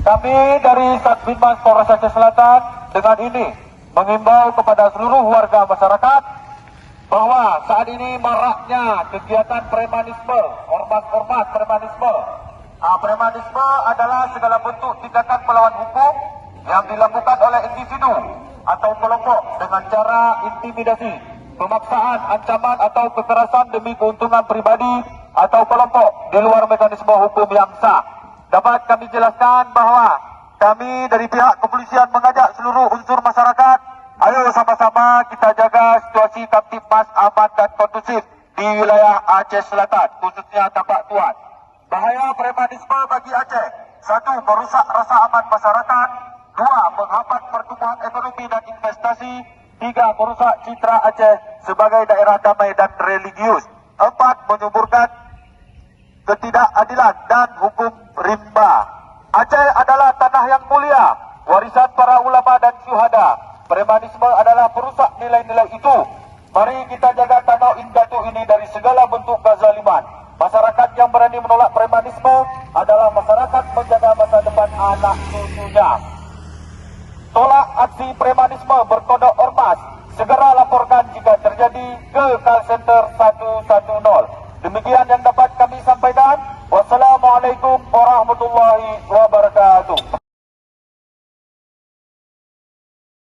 Kami dari Satbinmas Polres Aceh Selatan dengan ini mengimbau kepada seluruh warga masyarakat bahwa saat ini maraknya kegiatan premanisme, ormas-ormas premanisme. Premanisme adalah segala bentuk tindakan melawan hukum yang dilakukan oleh individu atau kelompok dengan cara intimidasi, pemaksaan, ancaman atau kekerasan demi keuntungan pribadi atau kelompok di luar mekanisme hukum yang sah. Dapat kami jelaskan bahwa kami dari pihak kepolisian mengajak seluruh unsur masyarakat, ayo sama-sama kita jaga situasi Kamtibmas aman dan kondusif di wilayah Aceh Selatan, khususnya Tapak Tuan. Bahaya premanisme bagi Aceh: 1. Merusak rasa aman masyarakat. 2. Menghambat pertumbuhan ekonomi dan investasi. 3. Merusak citra Aceh sebagai daerah damai dan religius. 4. Menyuburkan ketidakadilan dan hukum rimba. Aceh adalah tanah yang mulia, warisan para ulama dan syuhada. Premanisme adalah perusak nilai-nilai itu. Mari kita jaga tanah Indatu ini dari segala bentuk kezaliman. Masyarakat yang berani menolak premanisme adalah masyarakat menjaga masa depan anak cucunya. Tolak aksi premanisme berkodok ormas. Segera laporkan jika terjadi ke call center 110. Demikian yang dapat kami sampaikan. Wassalamualaikum warahmatullahi wabarakatuh.